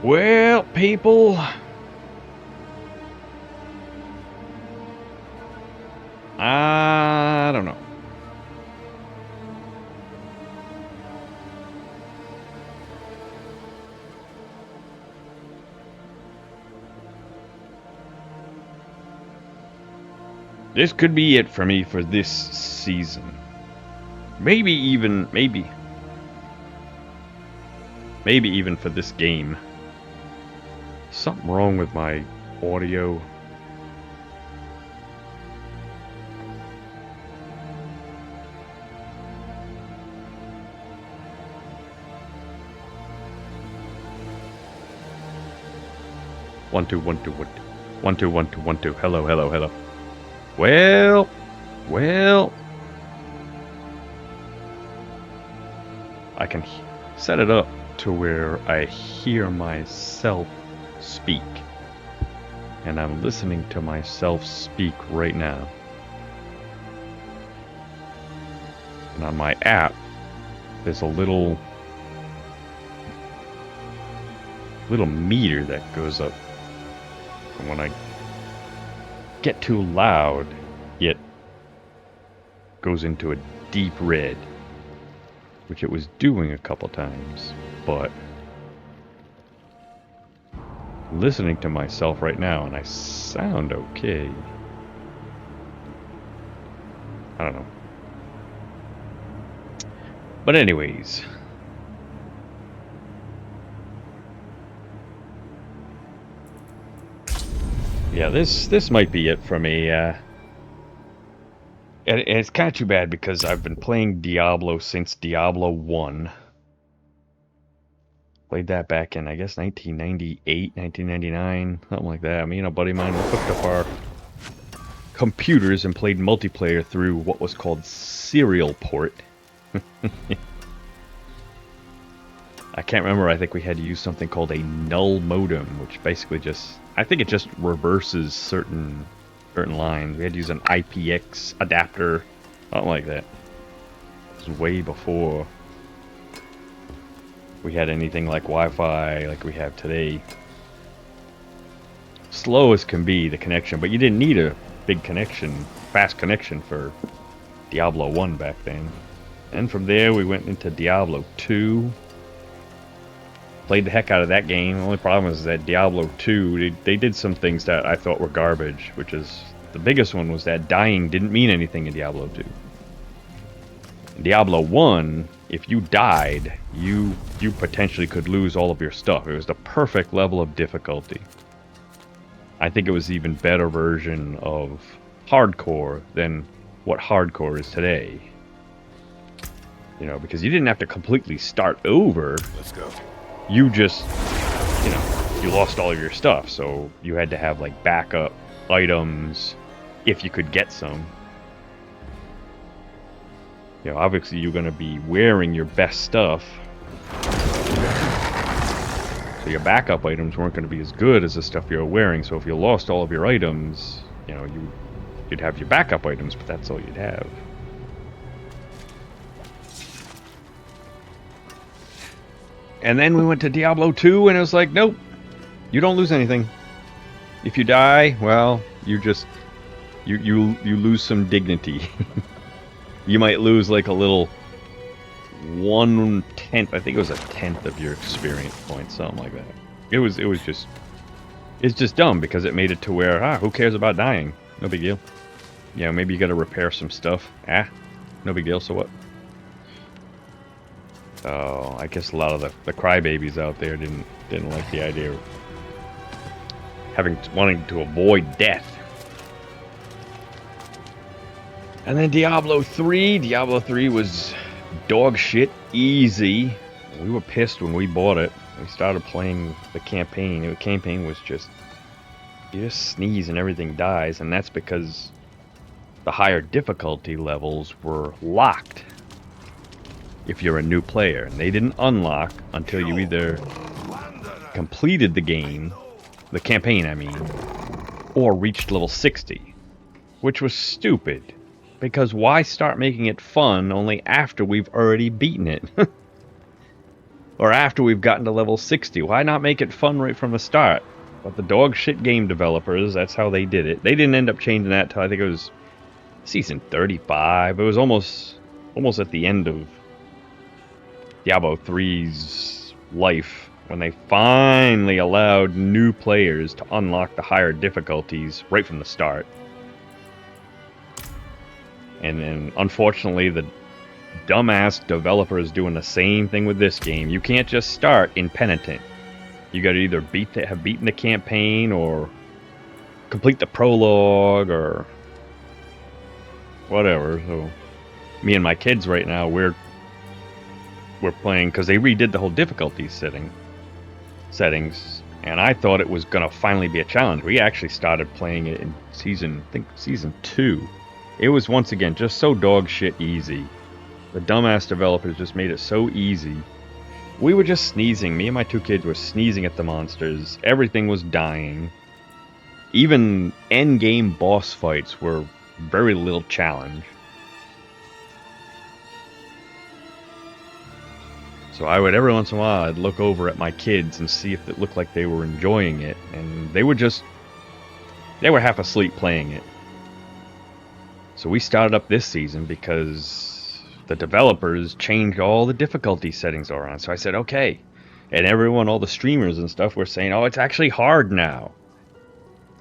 Well, people, I don't know. This could be it for me for this season. Maybe even for this game. Something wrong with my audio. One two one two one two one two one two one two. Hello, hello, hello. Well. I can set it up to where I hear myself speak. And I'm listening to myself speak right now. And on my app, there's a little meter that goes up. And when I get too loud, it goes into a deep red, which it was doing a couple times, but I'm listening to myself right now and I sound okay. I don't know. But anyways, yeah, this might be it for me. And it's kind of too bad because I've been playing Diablo since Diablo 1. Played that back in, I guess, 1998, 1999, something like that. Me and a buddy of mine hooked up our computers and played multiplayer through what was called Serial Port. I can't remember, I think we had to use something called a null modem, which basically just, I think it just reverses certain lines. We had to use an IPX adapter, something like that. This was way before we had anything like Wi-Fi like we have today. Slow as can be, the connection, but you didn't need a big connection, fast connection for Diablo 1 back then. And from there we went into Diablo 2. Played the heck out of that game. The only problem is that Diablo 2, they did some things that I thought were garbage, which is, the biggest one was that dying didn't mean anything in Diablo 2. In Diablo 1, if you died, you potentially could lose all of your stuff. It was the perfect level of difficulty. I think it was even better version of hardcore than what hardcore is today. You know, because you didn't have to completely start over. Let's go. You just, you know, you lost all of your stuff, so you had to have like backup items if you could get some. You know, obviously you're going to be wearing your best stuff, so your backup items weren't going to be as good as the stuff you were wearing. So if you lost all of your items, you know, you'd have your backup items, but that's all you'd have. And then we went to Diablo 2, and it was like, nope, you don't lose anything. If you die, well, you just, you lose some dignity. You might lose like a little 1/10, I think it was 1/10 of your experience points, something like that. It was just, it's just dumb because it made it to where, who cares about dying? No big deal. You know, maybe you got to repair some stuff. No big deal. So what? Oh, I guess a lot of the crybabies out there didn't like the idea of wanting to avoid death. And then Diablo 3 was dog shit easy. We were pissed when we bought it. We started playing the campaign. The campaign was just, you just sneeze and everything dies, and that's because the higher difficulty levels were locked if you're a new player, and they didn't unlock until you either completed the game, the campaign I mean, or reached level 60, which was stupid, because why start making it fun only after we've already beaten it? or after we've gotten to level 60. Why not make it fun right from the start? But the dog shit game developers, that's how they did it. They didn't end up changing that till I think it was season 35. It was almost at the end of Diablo 3's life when they finally allowed new players to unlock the higher difficulties right from the start. And then, unfortunately, the dumbass developers doing the same thing with this game. You can't just start impenitent. You got to either have beaten the campaign or complete the prologue or whatever. So, me and my kids right now, we're playing because they redid the whole difficulty settings, and I thought it was gonna finally be a challenge. We actually started playing it in season 2. It was once again just so dog shit easy. The dumbass developers just made it so easy. We were just sneezing. Me and my 2 kids were sneezing at the monsters. Everything was dying. Even endgame boss fights were very little challenge. So I would, every once in a while, I'd look over at my kids and see if it looked like they were enjoying it. And they were half asleep playing it. So we started up this season because the developers changed all the difficulty settings around. So I said, okay. And everyone, all the streamers and stuff were saying, oh, it's actually hard now.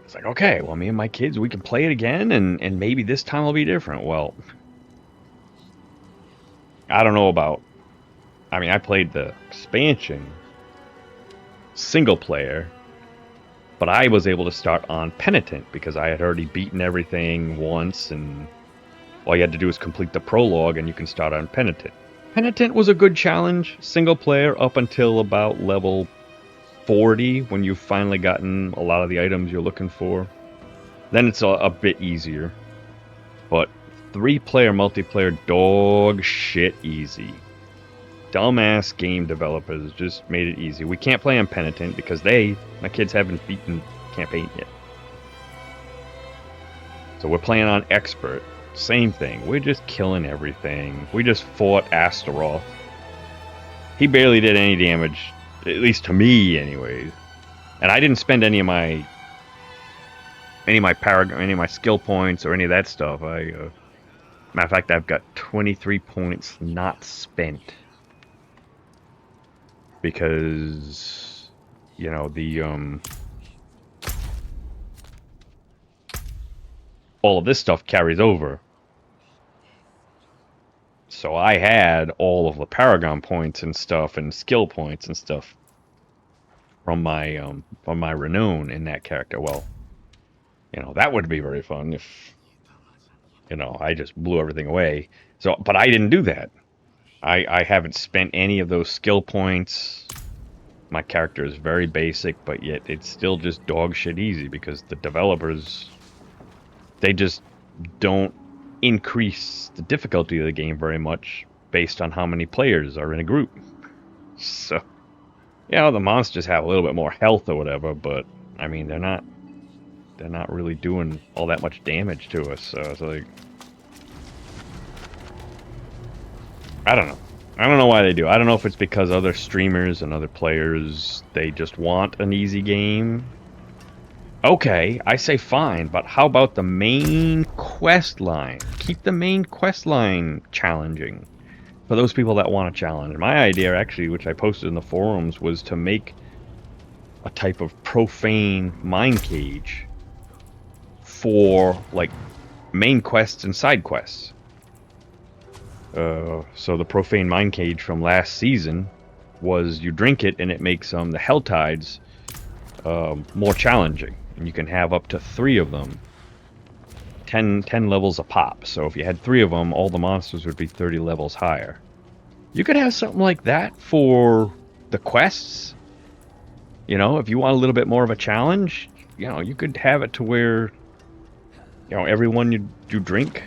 It's like, okay, well, me and my kids, we can play it again, and maybe this time will be different. Well, I don't know about... I mean, I played the expansion single player, but I was able to start on Penitent because I had already beaten everything once, and all you had to do was complete the prologue, and you can start on Penitent. Penitent was a good challenge, single player, up until about level 40, when you've finally gotten a lot of the items you're looking for. Then it's a bit easier. But 3-player multiplayer, dog shit easy. Dumbass game developers just made it easy. We can't play on Penitent because my kids haven't beaten campaign yet. So we're playing on Expert. Same thing. We're just killing everything. We just fought Astaroth. He barely did any damage, at least to me anyways. And I didn't spend any of my Paragon, any of my skill points or any of that stuff. Matter of fact, I've got 23 points not spent. Because, you know, all of this stuff carries over. So I had all of the Paragon points and stuff and skill points and stuff from my renown in that character. Well, you know, that would be very fun if, you know, I just blew everything away. So, but I didn't do that. I haven't spent any of those skill points. My character is very basic, but yet it's still just dog shit easy because the developers, they just don't increase the difficulty of the game very much based on how many players are in a group. So, you know, the monsters have a little bit more health or whatever, but I mean, they're not really doing all that much damage to us. So it's like, I don't know. I don't know why they do. I don't know if it's because other streamers and other players, they just want an easy game. Okay, I say fine, but how about the main quest line? Keep the main quest line challenging for those people that want a challenge. My idea, actually, which I posted in the forums, was to make a type of profane mine cage for, like, main quests and side quests. So the profane mine cage from last season was you drink it and it makes the hell tides more challenging, and you can have up to 3 of them, 10 levels a pop. So if you had 3 of them, all the monsters would be 30 levels higher. You could have something like that for the quests. You know, if you want a little bit more of a challenge, you know, you could have it to where, you know, everyone you drink,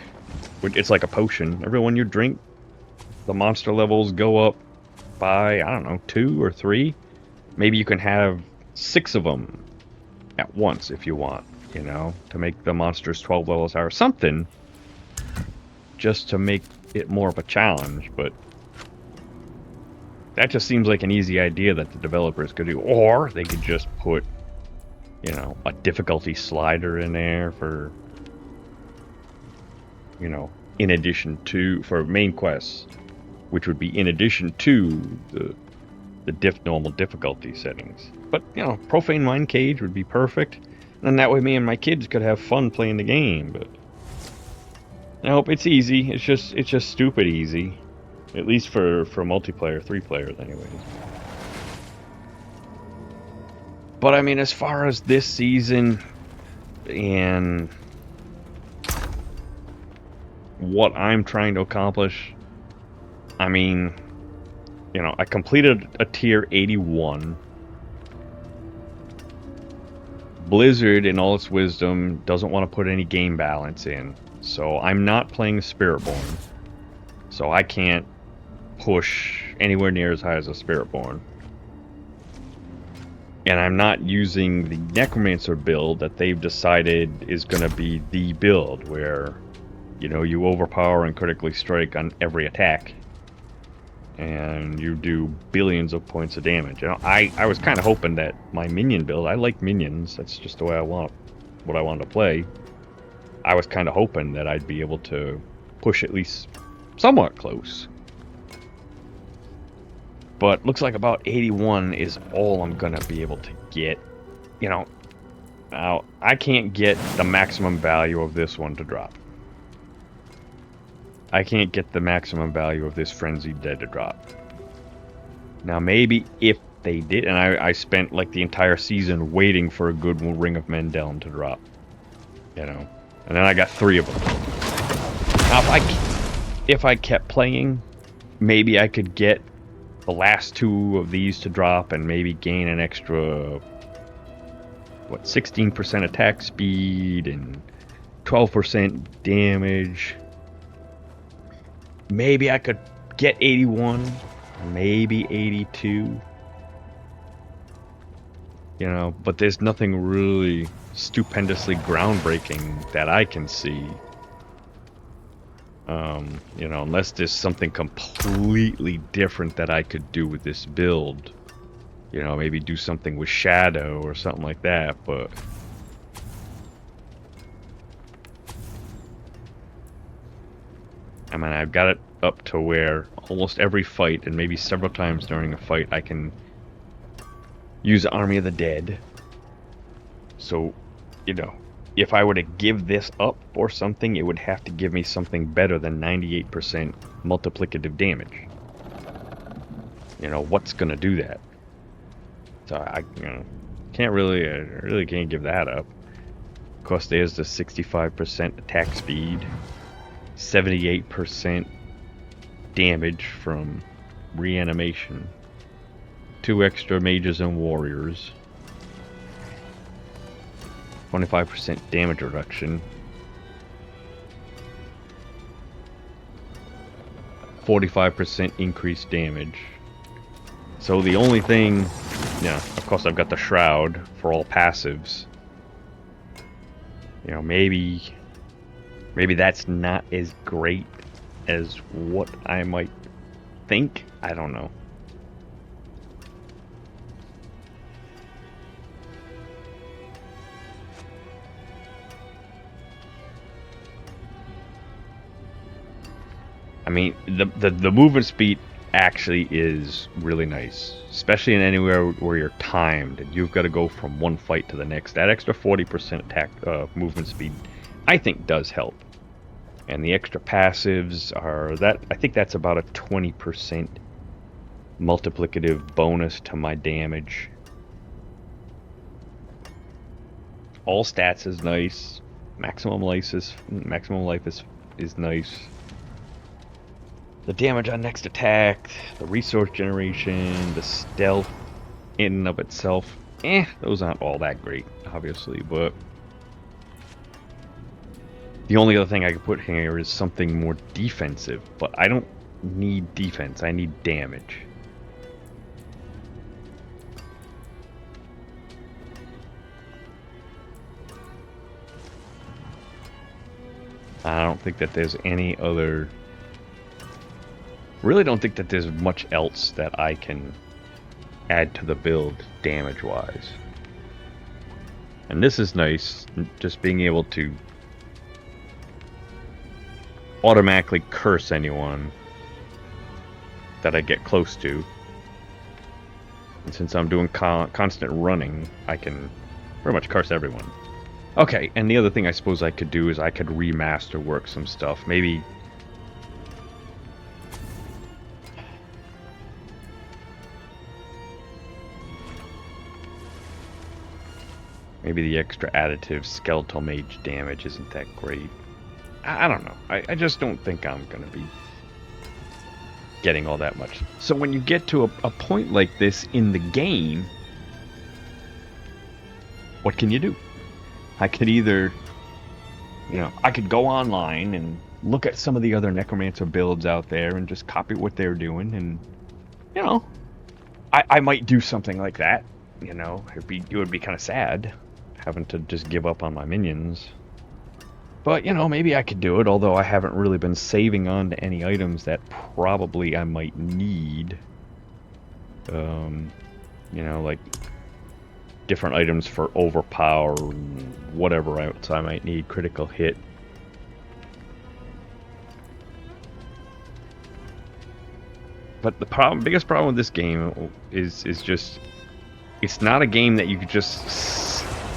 it's like a potion. Everyone you drink, the monster levels go up by, I don't know, 2 or 3. Maybe you can have 6 of them at once if you want, you know, to make the monsters 12 levels higher. Something just to make it more of a challenge. But That just seems like an easy idea that the developers could do. Or they could just put, you know, a difficulty slider in there for, you know, in addition to, for main quests, which would be in addition to the normal difficulty settings. But, you know, Profane Mind Cage would be perfect. And that way me and my kids could have fun playing the game. But nope, it's easy. It's just stupid easy. At least for multiplayer, 3 players anyways. But I mean, as far as this season and what I'm trying to accomplish, I mean, you know, I completed a tier 81. Blizzard, in all its wisdom, doesn't want to put any game balance in. So I'm not playing Spiritborn. So I can't push anywhere near as high as a Spiritborn. And I'm not using the Necromancer build that they've decided is going to be the build where, you know, you overpower and critically strike on every attack. And you do billions of points of damage. You know, I was kind of hoping that my minion build, I like minions, that's just the way I want, what I wanted to play. I was kind of hoping that I'd be able to push at least somewhat close. But looks like about 81 is all I'm gonna be able to get. You know, now I can't get the maximum value of this one to drop. I can't get the maximum value of this Frenzied Dead to drop. Now maybe if they did, and I spent like the entire season waiting for a good Ring of Mendeln to drop. You know, and then I got 3 of them. Now if I kept playing, maybe I could get the last 2 of these to drop and maybe gain an extra, what, 16% attack speed and 12% damage. Maybe I could get 81, maybe 82. You know, but there's nothing really stupendously groundbreaking that I can see. You know, unless there's something completely different that I could do with this build. You know, maybe do something with Shadow or something like that, but... I mean, I've got it up to where almost every fight, and maybe several times during a fight, I can use Army of the Dead. So, you know, if I were to give this up or something, it would have to give me something better than 98% multiplicative damage. You know, what's gonna do that? So I, you know, can't really, I really can't give that up. Of course, there's the 65% attack speed, 78% damage from reanimation, 2 extra mages and warriors, 25% damage reduction, 45% increased damage. So the only thing, yeah, of course I've got the Shroud for all passives. You know, maybe that's not as great as what I might think. I don't know. I mean, the movement speed actually is really nice, especially in anywhere where you're timed and you've got to go from one fight to the next. That extra 40% attack movement speed, I think, does help. And the extra passives are that, I think that's about a 20% multiplicative bonus to my damage. All stats is nice. Maximum life is nice. The damage on next attack, the resource generation, the stealth in and of itself, those aren't all that great, obviously, but the only other thing I could put here is something more defensive, but I don't need defense, I need damage. I don't think that there's any other Really don't think that there's much else that I can add to the build damage-wise. And this is nice, just being able to automatically curse anyone that I get close to. And since I'm doing constant running, I can pretty much curse everyone. Okay, and the other thing I suppose I could do is I could remaster work some stuff. Maybe the extra additive skeletal mage damage isn't that great. I don't know. I just don't think I'm going to be getting all that much. So when you get to a point like this in the game, what can you do? I could either, I could go online and look at some of the other Necromancer builds out there and just copy what they're doing, and, I might do something like that. It would be kind of sad having to just give up on my minions. But, maybe I could do it, although I haven't really been saving on to any items that probably I might need. Like different items for overpower, whatever else I might need, critical hit. But the biggest problem with this game is just, it's not a game that you could just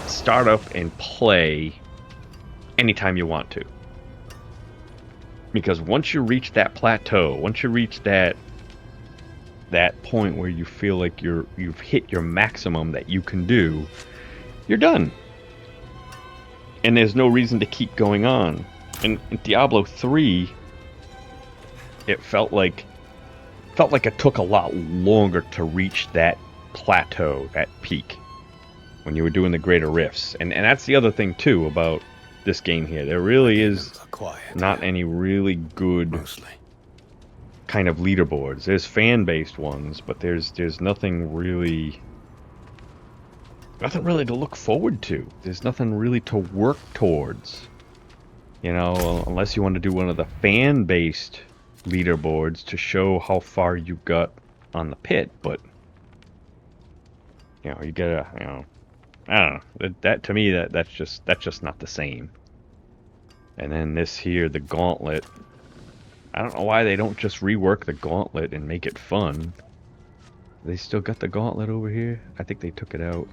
start up and play anytime you want to. Because once you reach that plateau, once you reach that point where you feel like you've hit your maximum that you can do, you're done. And there's no reason to keep going on. In Diablo 3, it felt like it took a lot longer to reach that plateau, that peak, when you were doing the greater rifts. And that's the other thing too about this game here. There really is not any really good kind of leaderboards. There's fan-based ones, but there's nothing really to look forward to. There's nothing really to work towards. Unless you want to do one of the fan-based leaderboards to show how far you got on the pit, but you gotta, I don't know. That to me, that's just not the same. And then this here, the gauntlet. I don't know why they don't just rework the gauntlet and make it fun. They still got the gauntlet over here? I think they took it out.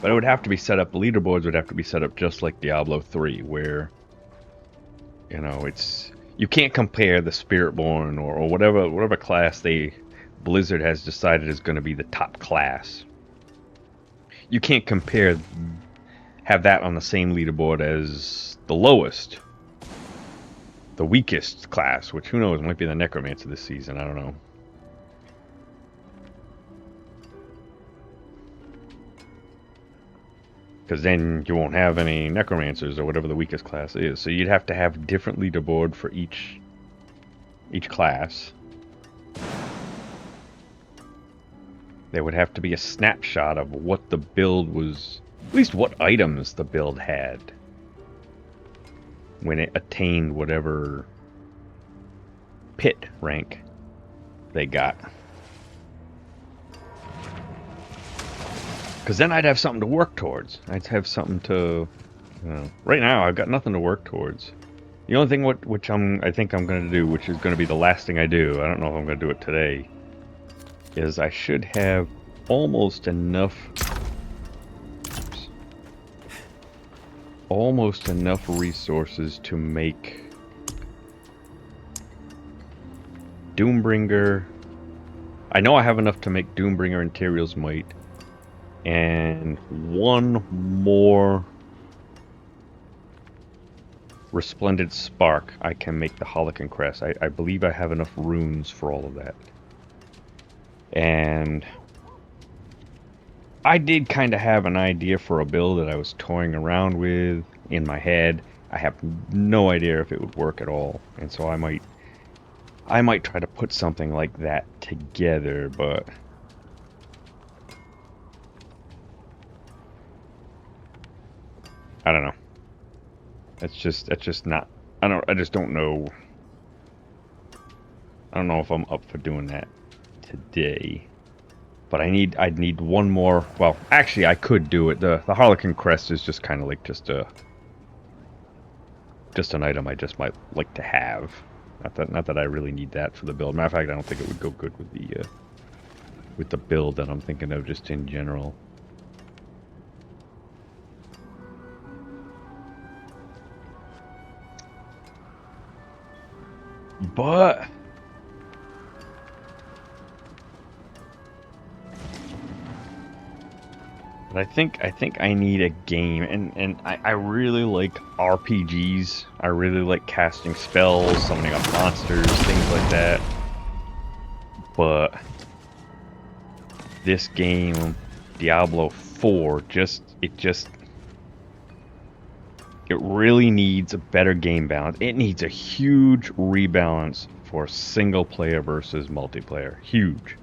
But it would have to be set up, leaderboards would have to be set up just like Diablo 3, where, you can't compare the Spiritborn or whatever class Blizzard has decided is going to be the top class. You can't have that on the same leaderboard as the lowest, the weakest class, which who knows, might be the Necromancer this season, I don't know. Because then you won't have any Necromancers or whatever the weakest class is. So you'd have to have a different leaderboard for each class. There would have to be a snapshot of what the build was, at least what items the build had when it attained whatever pit rank they got. Because then I'd have something to work towards. I'd have something to, right now I've got nothing to work towards. The only thing which I think I'm going to do, which is going to be the last thing I do, I don't know if I'm going to do it today, is I should have almost enough resources to make Doombringer. I know I have enough to make Doombringer and Tyrael's Might, and one more Resplendent Spark. I can make the Holocan Crest. I believe I have enough runes for all of that. And I did kind of have an idea for a build that I was toying around with in my head. I have no idea if it would work at all, and so I might try to put something like that together, but I don't know. That's just not. I just don't know. I don't know if I'm up for doing that today. But I'd need one more. Well, actually, I could do it. The Harlequin crest is just kind of like just an item I just might like to have. Not that I really need that for the build. Matter of fact, I don't think it would go good with the build that I'm thinking of just in general. But I think I need a game, and I really like RPGs. I really like casting spells, summoning up monsters, things like that. But this game, Diablo 4, it really needs a better game balance. It needs a huge rebalance for single player versus multiplayer. Huge.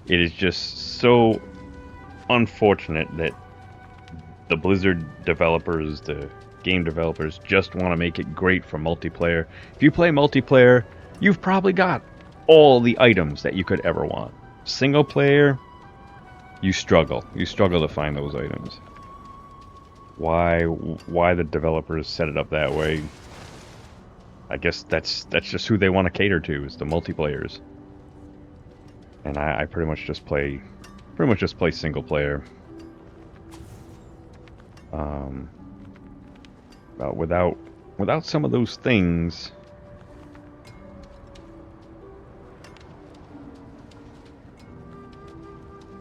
It is just so unfortunate that the Blizzard developers, the game developers, just want to make it great for multiplayer. If you play multiplayer, you've probably got all the items that you could ever want. Single player, you struggle. You struggle to find those items. Why the developers set it up that way? I guess that's just who they want to cater to, is the multiplayers. And I pretty much just play single player. But without some of those things,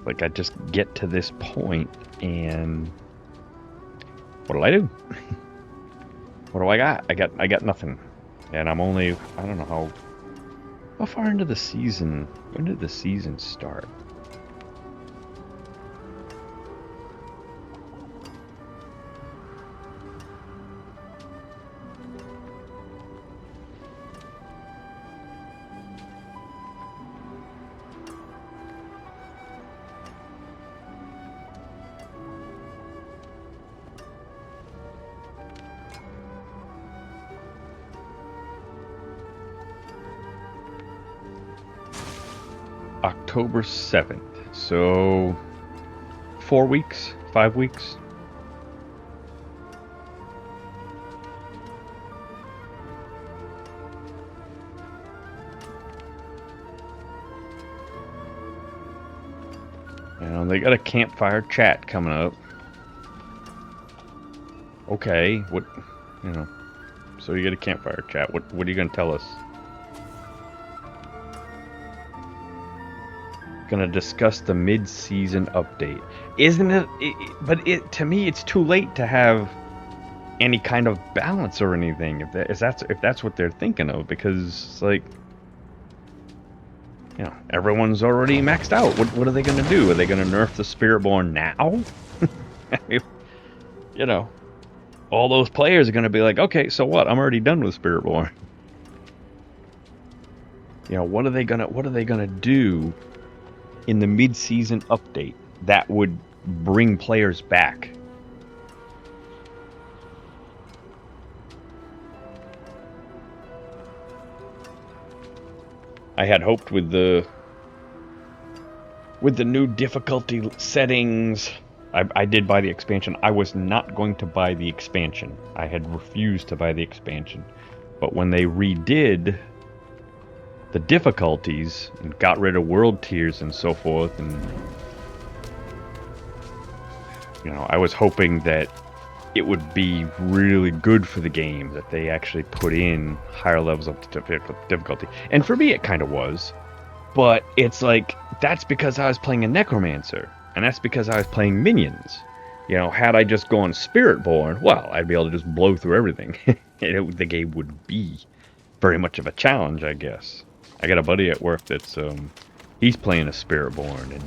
like, I just get to this point and what do I do? What do I got? I got nothing. And I'm only, I don't know how far into the season. When did the season start? October 7th. So 4 weeks, 5 weeks. And they got a campfire chat coming up. Okay, what, so you get a campfire chat. What are you going to tell us? Gonna discuss the mid-season update. Isn't it? But to me, it's too late to have any kind of balance or anything. If that's what they're thinking of, because like, everyone's already maxed out. What are they gonna do? Are they gonna nerf the Spiritborn now? I mean, all those players are gonna be like, okay, so what? I'm already done with Spiritborn. What are they gonna do in the mid-season update that would bring players back? I had hoped with the new difficulty settings. I did buy the expansion. I was not going to buy the expansion. I had refused to buy the expansion. But when they redid the difficulties and got rid of world tiers and so forth, and I was hoping that it would be really good for the game, that they actually put in higher levels of difficulty. And for me it kind of was, but it's like, that's because I was playing a Necromancer, and that's because I was playing minions. Had I just gone Spiritborn, well, I'd be able to just blow through everything. The game would be very much of a challenge, I guess. I got a buddy at work that's he's playing a Spiritborn, and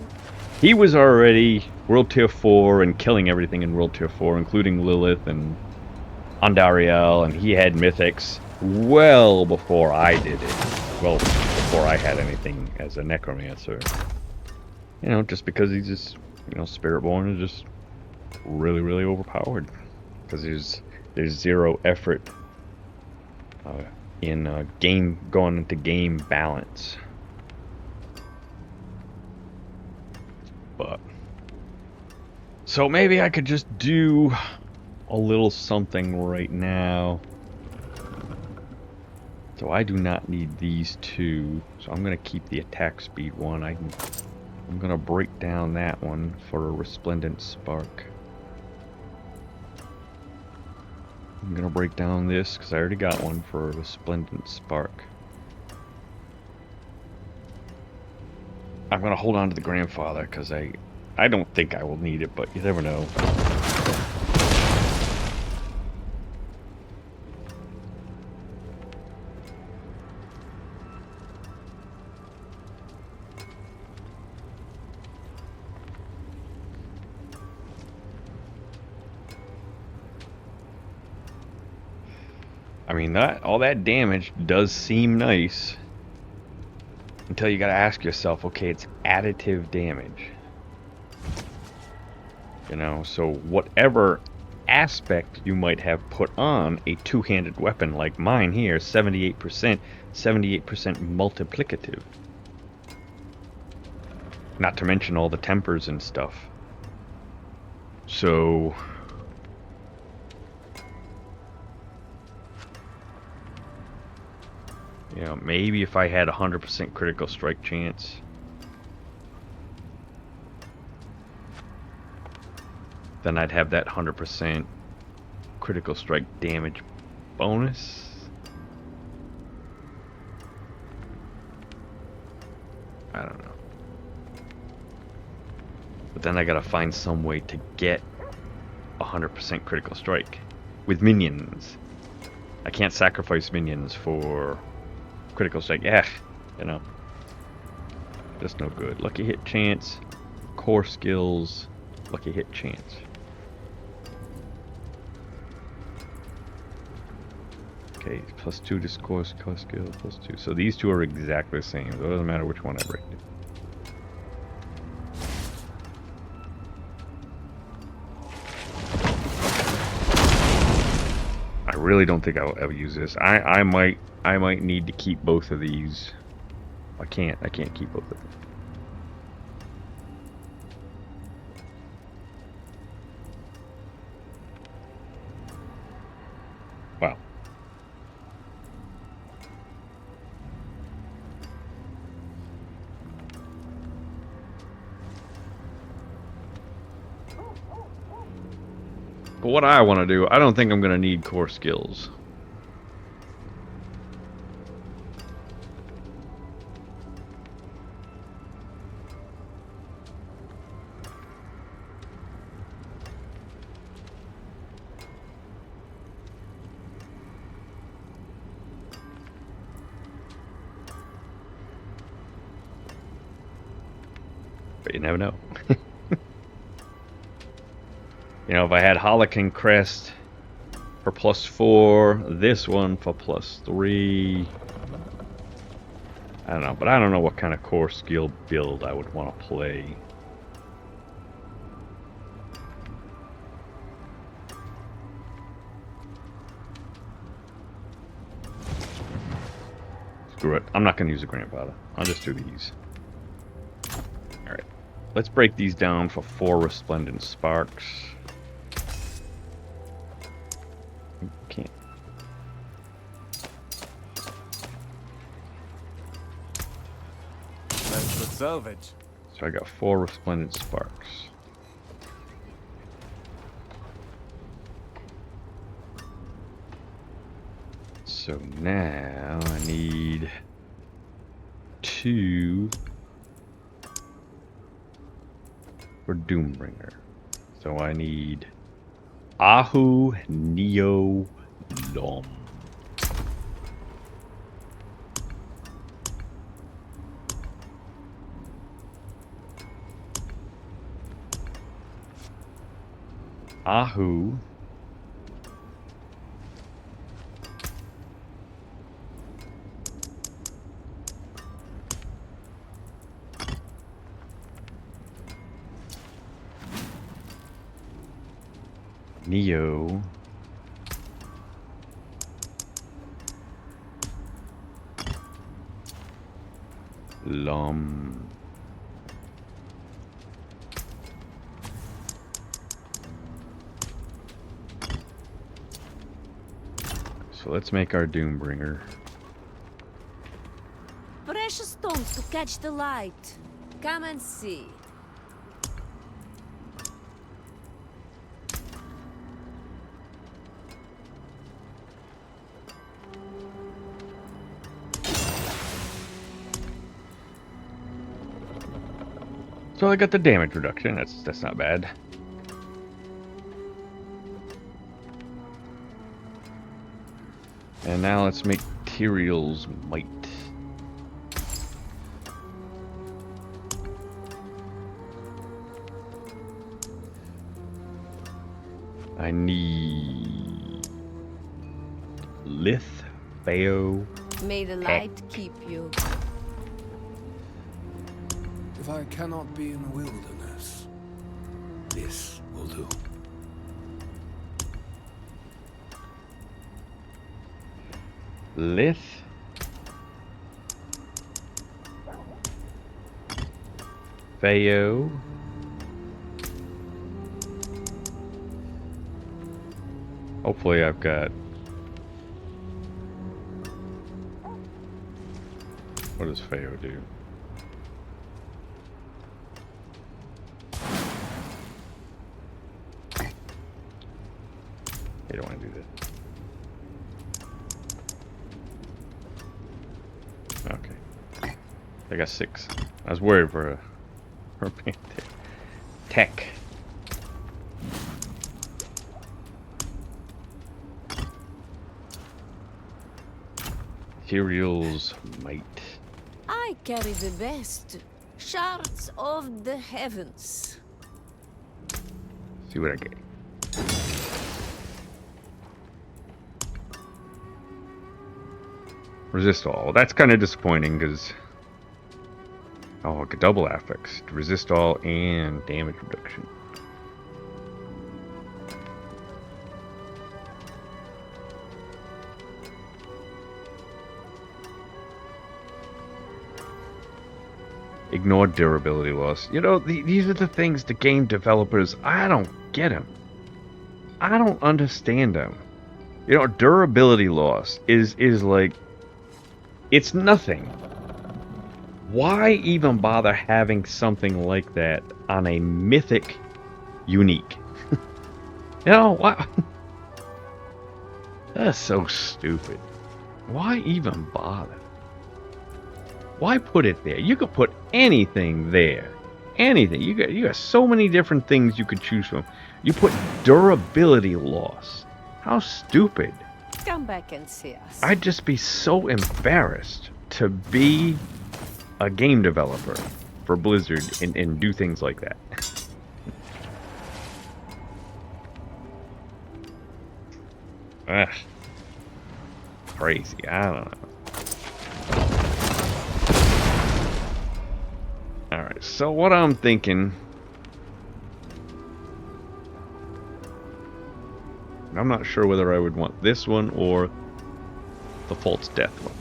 he was already World Tier 4 and killing everything in World Tier 4, including Lilith and Andariel, and he had mythics well before I did it. Well, before I had anything as a Necromancer. Just because he's just, Spiritborn is just really, really overpowered. because there's zero effort in game going into game balance. But so maybe I could just do a little something right now. So I do not need these two. So I'm gonna keep the attack speed one. I'm gonna break down that one for a resplendent spark. I'm gonna break down this because I already got one for a resplendent spark. I'm gonna hold on to the grandfather because I don't think I will need it, but you never know. I mean, all that damage does seem nice until you gotta ask yourself, okay, it's additive damage. You know, so whatever aspect you might have put on a two-handed weapon like mine here, 78% multiplicative. Not to mention all the tempers and stuff. So you know, maybe if I had 100% critical strike chance. Then I'd have that 100% critical strike damage bonus. I don't know. But then I gotta find some way to get 100% critical strike with minions. I can't sacrifice minions for critical strike. Yeah, you know. Just no good. Lucky hit chance, core skills, lucky hit chance. Okay, +2 to core skill, +2. So these two are exactly the same. So it doesn't matter which one I break it. I really don't think I'll ever use this. I might need to keep both of these. I can't keep both of them. Wow. But what I want to do, I don't think I'm going to need core skills. But you never know. You know, if I had Harlequin Crest for +4, this one for +3. I don't know, but I don't know what kind of core skill build I would want to play. Screw it. I'm not going to use a grandfather. I'll just do these. Alright. Let's break these down for 4 resplendent sparks. Can't. That's good salvage. So I got 4 resplendent sparks. So now I need 2 for Doombringer. So I need Ahu Neo Lom. Ahu Neo Lum. So let's make our Doombringer. Precious stones to catch the light. Come and see. So I got the damage reduction. That's not bad. And now let's make Tyrael's Might. I need Lith, Bao. May the light keep you. If I cannot be in the wilderness, this will do. Lith. Bao. Hopefully I've got... What does Bao do? You don't want to do that. Okay. I got 6. I was worried for a tech. Tyrael's Might. I carry the best. Shards of the heavens. See what I get. Resist all. Well, that's kind of disappointing because... Oh, double affix. Resist all and damage reduction. Ignore durability loss. You know, these are the things the game developers... I don't get them. I don't understand them. You know, durability loss is like... It's nothing. Why even bother having something like that on a mythic unique? You know, what? That's so stupid. Why even bother? Why put it there? You could put anything there. Anything. You got so many different things you could choose from. You put durability loss. How stupid. Come back and see us. I'd just be so embarrassed to be a game developer for Blizzard and do things like that. Ugh. Crazy. I don't know. Alright, so what I'm thinking... I'm not sure whether I would want this one or the False Death one.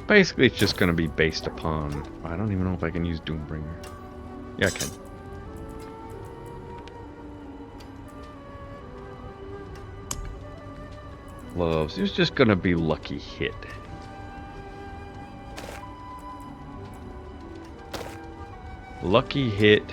Basically, it's just going to be based upon... I don't even know if I can use Doombringer. Yeah, I can. Gloves. It's just going to be lucky hit. Lucky hit.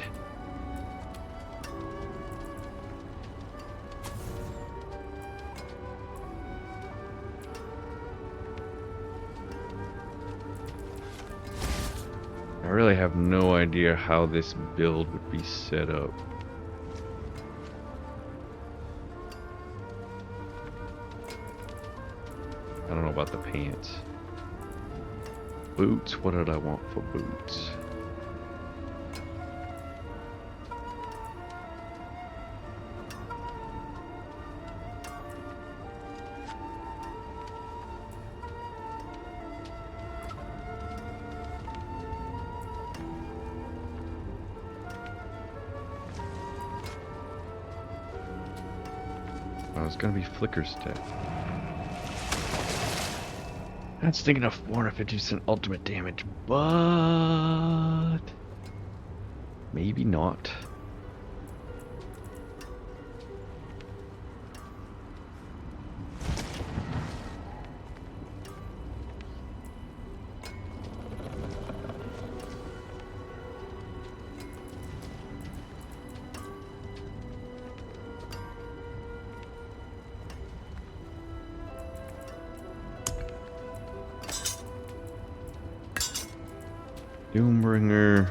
I really have no idea how this build would be set up. I don't know about the pants. Boots, what did I want for boots? Oh, it's gonna be flicker step. I was thinking of 450% ultimate damage, but maybe not. Doombringer.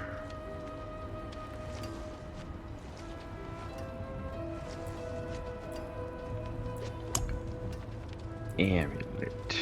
Amulet.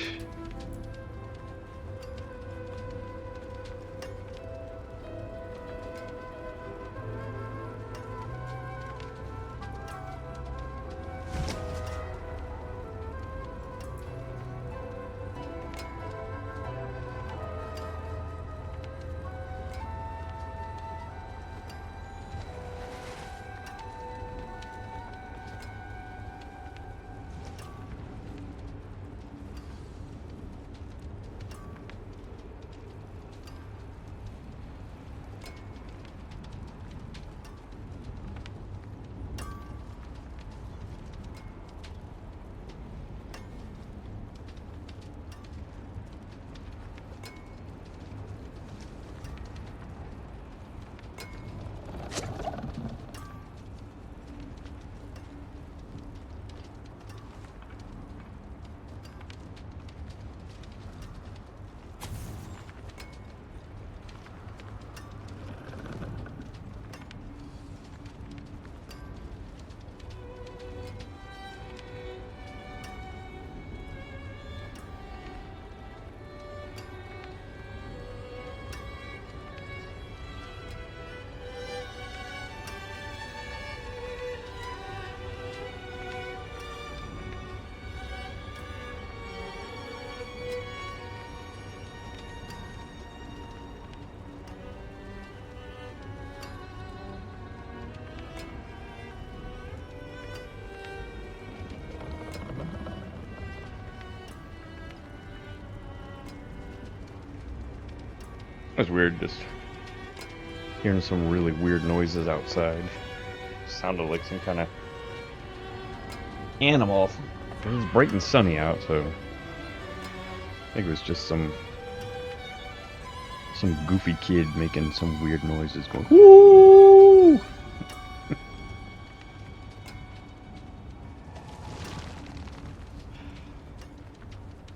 That's weird, just hearing some really weird noises outside. Sounded like some kind of animal. It was bright and sunny out, so I think it was just some goofy kid making some weird noises going, woo!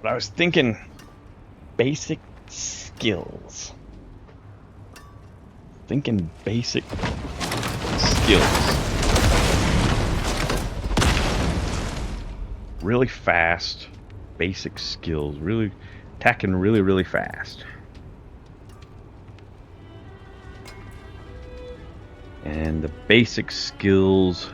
But I was thinking basic skills. Thinking basic skills. Really fast, basic skills. Really attacking really fast. And the basic skills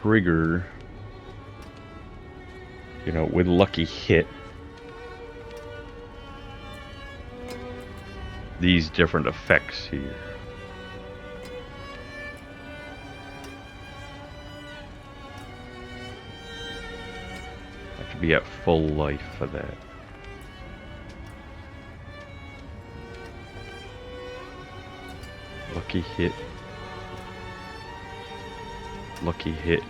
trigger, you know, with lucky hit, these different effects here. Have to be at full life for that. Lucky hit. Lucky hit.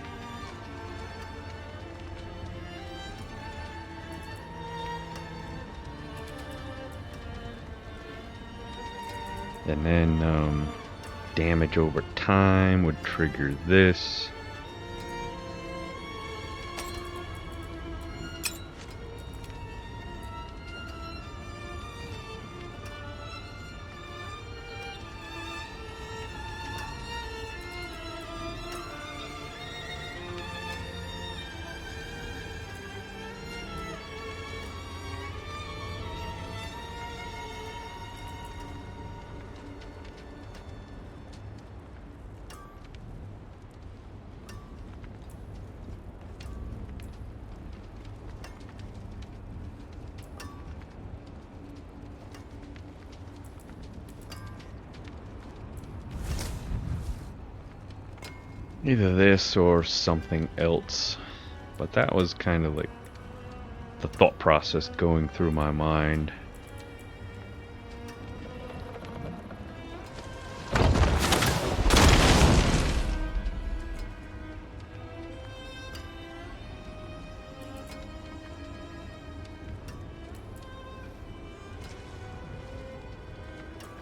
And then damage over time would trigger this. Either this or something else. But that was kind of like the thought process going through my mind.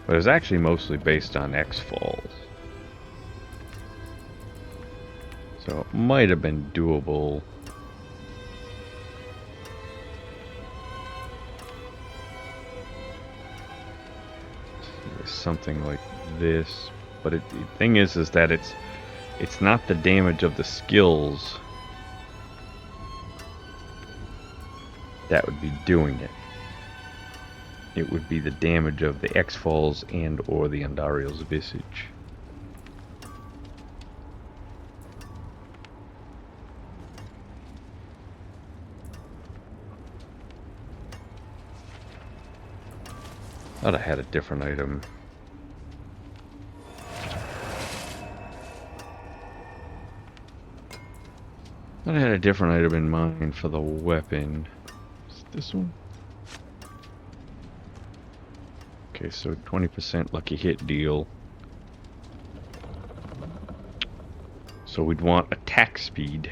But it's actually mostly based on X-Falls. So it might have been doable. Something like this. But the thing is that it's not the damage of the skills that would be doing it. It would be the damage of the X-Falls and or the Andariel's Visage. Thought I had a different item. Thought I had a different item in mind for the weapon. Is it this one? Okay, so 20% lucky hit deal. So we'd want attack speed.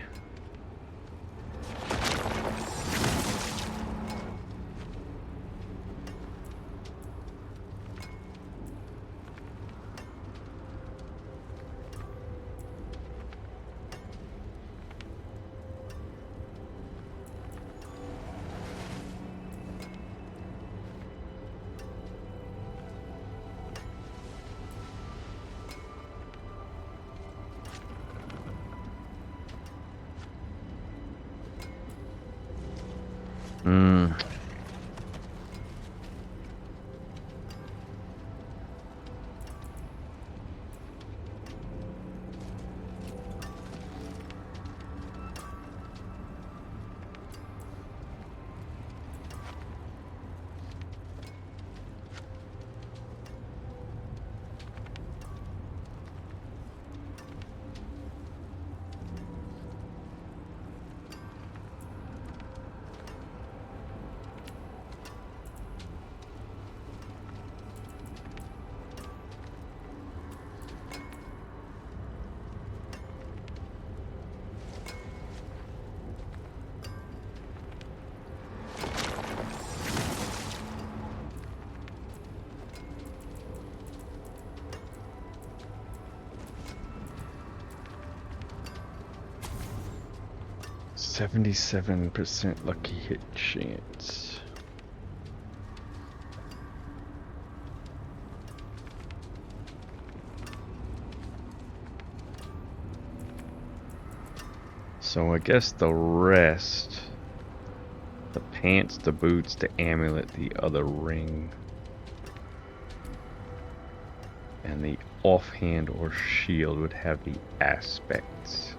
Hmm. %77% lucky hit chance. So I guess the rest, the pants, the boots, the amulet, the other ring, and the offhand or shield would have the aspects.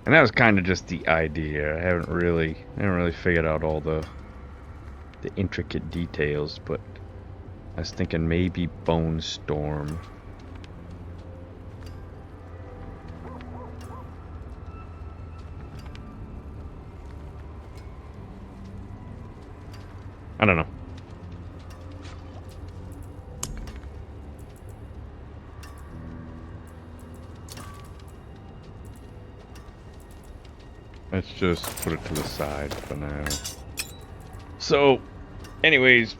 And that was kind of just the idea. I haven't really figured out all the intricate details, but I was thinking maybe Bone Storm. I don't know. Let's just put it to the side for now. So, anyways.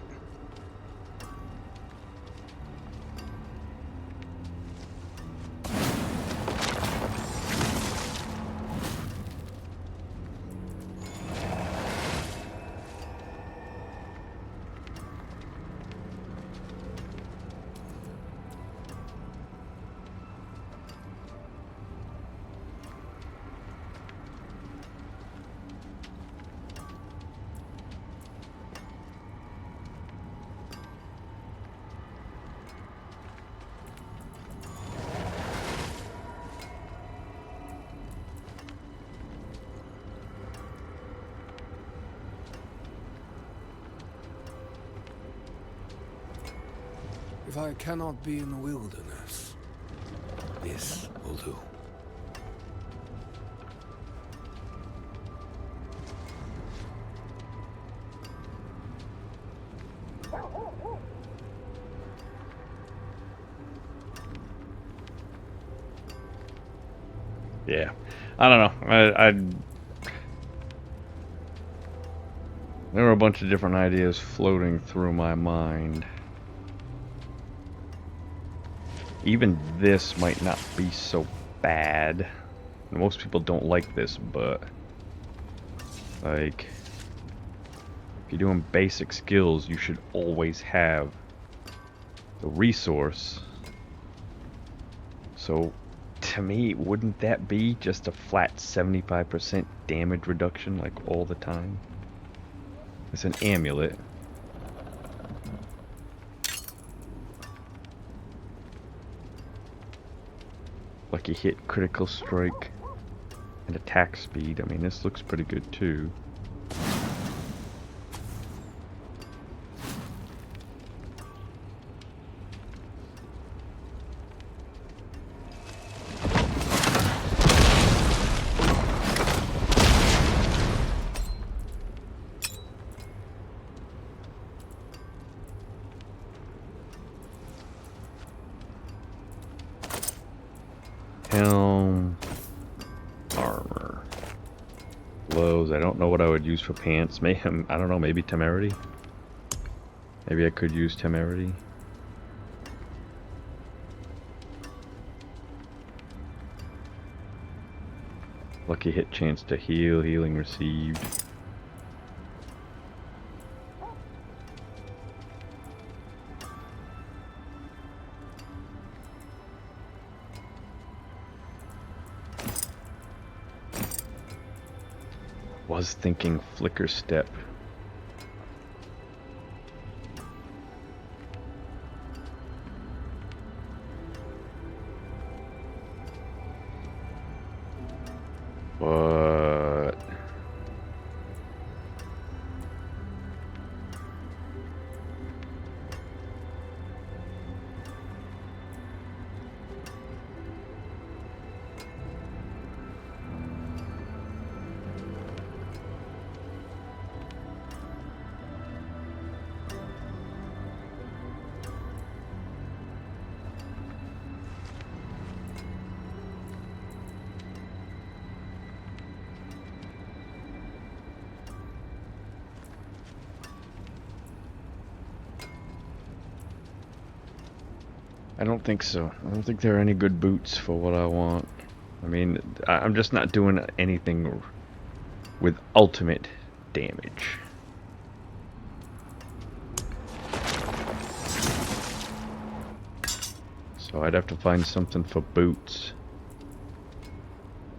If I cannot be in the wilderness, this will do. Yeah, I don't know. There were a bunch of different ideas floating through my mind. Even this might not be so bad. Most people don't like this, but like, if you're doing basic skills, you should always have the resource. So to me, wouldn't that be just a flat 75% damage reduction like all the time? It's an amulet. Lucky hit, critical strike, and attack speed. I mean, this looks pretty good too. Helm, armor, gloves. I don't know what I would use for pants. Mayhem. I don't know. Maybe temerity. Maybe I could use temerity. Lucky hit, chance to heal. Healing received. Was thinking flicker step. But I don't think so. I don't think there are any good boots for what I want. I mean, I'm just not doing anything with ultimate damage. So I'd have to find something for boots.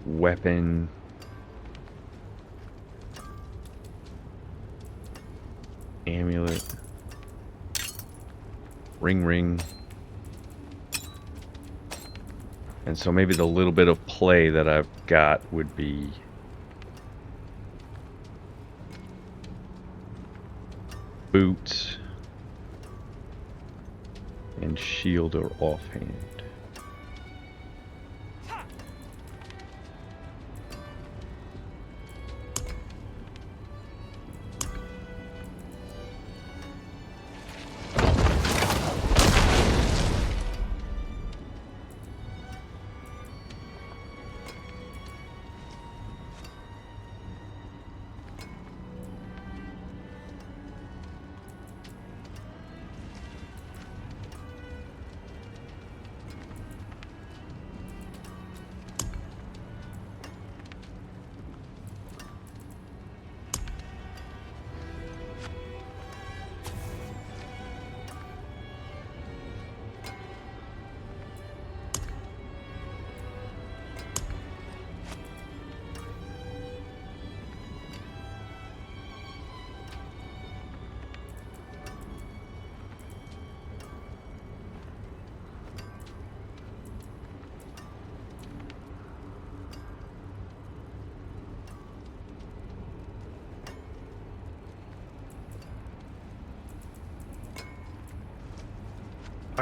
Weapon. Amulet. Ring. And so maybe the little bit of play that I've got would be boots and shield or offhand.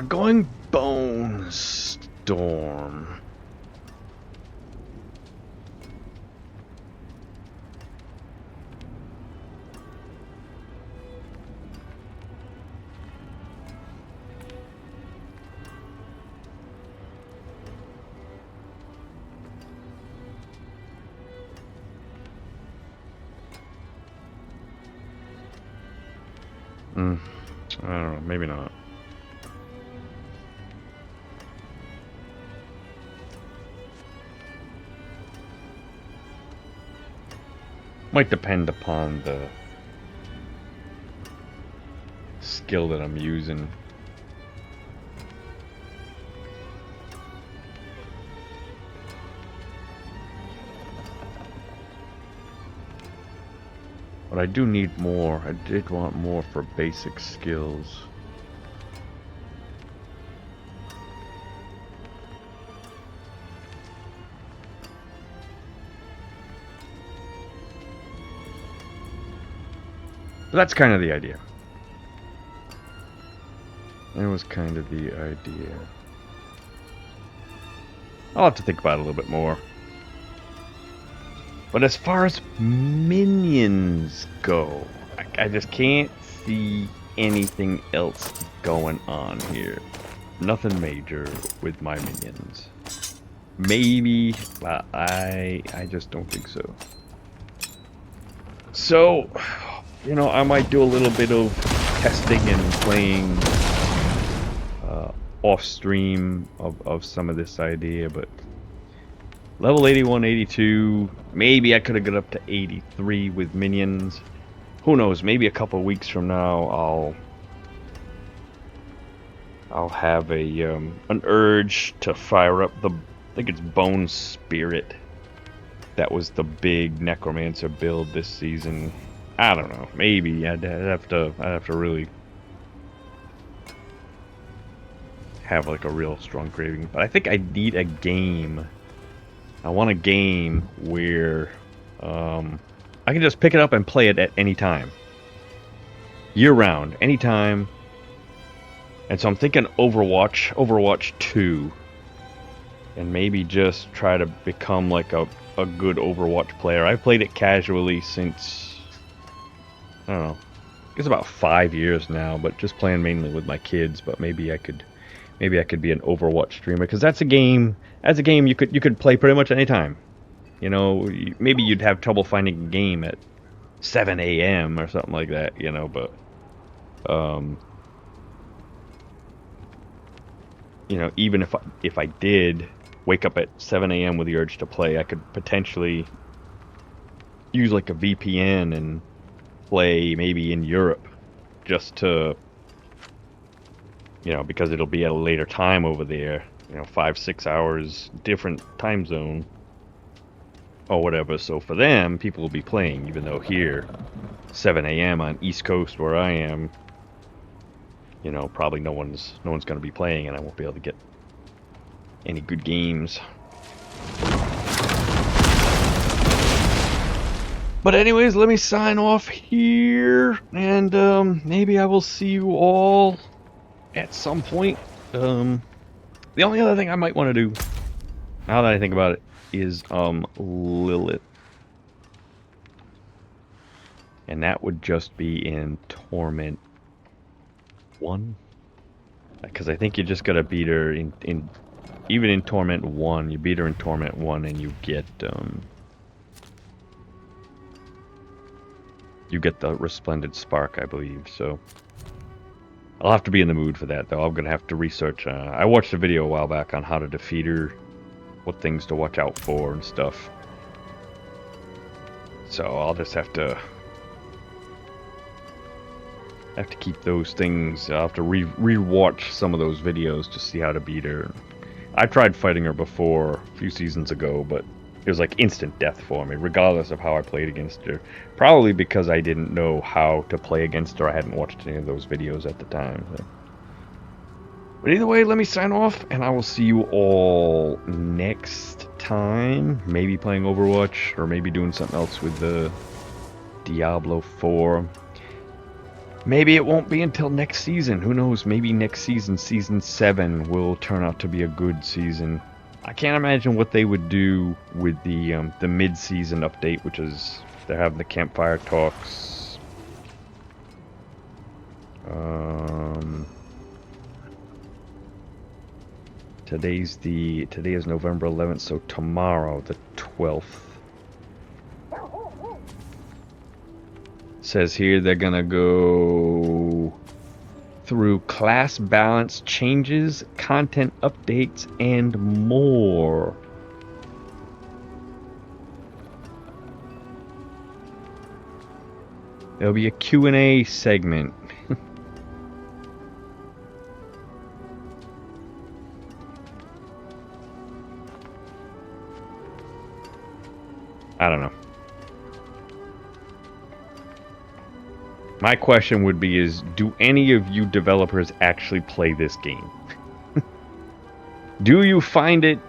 Going Bone Storm. I don't know, maybe not. Might depend upon the skill that I'm using. But I do need more. I did want more for basic skills. But that's kind of the idea. That was kind of the idea. I'll have to think about it a little bit more. But as far as minions go, I just can't see anything else going on here. Nothing major with my minions. Maybe, but I just don't think so. So, you know, I might do a little bit of testing and playing off stream of some of this idea, but level 81, 82, maybe I could have got up to 83 with minions. Who knows, maybe a couple weeks from now I'll have a an urge to fire up the, I think it's Bone Spirit. That was the big Necromancer build this season. I don't know, maybe I'd have to really have like a real strong craving. But I think I need a game. I want a game where I can just pick it up and play it at any time. Year round, anytime. And so I'm thinking Overwatch 2. And maybe just try to become like a good Overwatch player. I've played it casually since, I don't know, I guess about 5 years now, but just playing mainly with my kids. But maybe I could be an Overwatch streamer, because that's a game. As a game, you could play pretty much any time. You know, maybe you'd have trouble finding a game at 7 a.m. or something like that. You know, but you know, even if I did wake up at 7 a.m. with the urge to play, I could potentially use like a VPN and play maybe in Europe, just to, you know, because it'll be at a later time over there, you know, 5-6 hours different time zone or whatever. So for them, people will be playing, even though here 7 a.m. on East Coast where I am, you know, probably no one's going to be playing, and I won't be able to get any good games. But anyways, let me sign off here, and maybe I will see you all at some point. The only other thing I might want to do, now that I think about it, is Lilith. And that would just be in Torment 1. Because I think you just gotta beat her in even in Torment 1, you beat her in Torment 1 and you get the Resplendent Spark, I believe. So I'll have to be in the mood for that, though. I'm gonna have to research. I watched a video a while back on how to defeat her, what things to watch out for and stuff. So I'll just have to keep those things. I'll have to re-watch some of those videos to see how to beat her. I tried fighting her before a few seasons ago, but it was like instant death for me, regardless of how I played against her. Probably because I didn't know how to play against her. I hadn't watched any of those videos at the time. So. But either way, let me sign off, and I will see you all next time. Maybe playing Overwatch, or maybe doing something else with the Diablo 4. Maybe it won't be until next season. Who knows? Maybe next season, season 7, will turn out to be a good season. I can't imagine what they would do with the mid-season update, which is they're having the campfire talks. Today is November 11th, so tomorrow, the 12th. Says here they're gonna go through class balance changes, content updates, and more. There'll be a Q&A segment. I don't know. My question would be do any of you developers actually play this game? Do you find it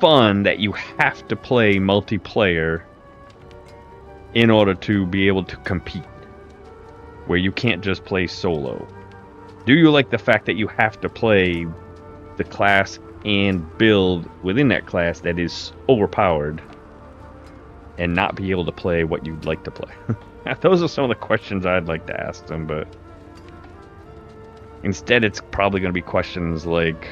fun that you have to play multiplayer in order to be able to compete? Where you can't just play solo? Do you like the fact that you have to play the class and build within that class that is overpowered and not be able to play what you'd like to play? Those are some of the questions I'd like to ask them, but instead it's probably going to be questions like,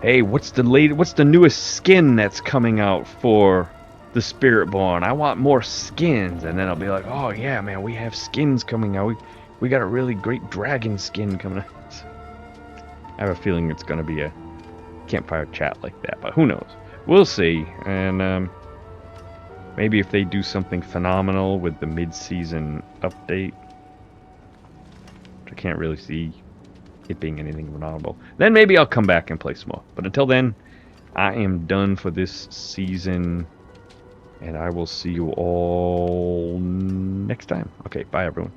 hey, what's the newest skin that's coming out for the Spiritborn? I want more skins. And then I'll be like, oh yeah, man, we have skins coming out. We got a really great dragon skin coming out. I have a feeling it's going to be a campfire chat like that, but who knows? We'll see. And maybe if they do something phenomenal with the mid-season update, which I can't really see it being anything phenomenal, then maybe I'll come back and play some more. But until then, I am done for this season, and I will see you all next time. Okay, bye everyone.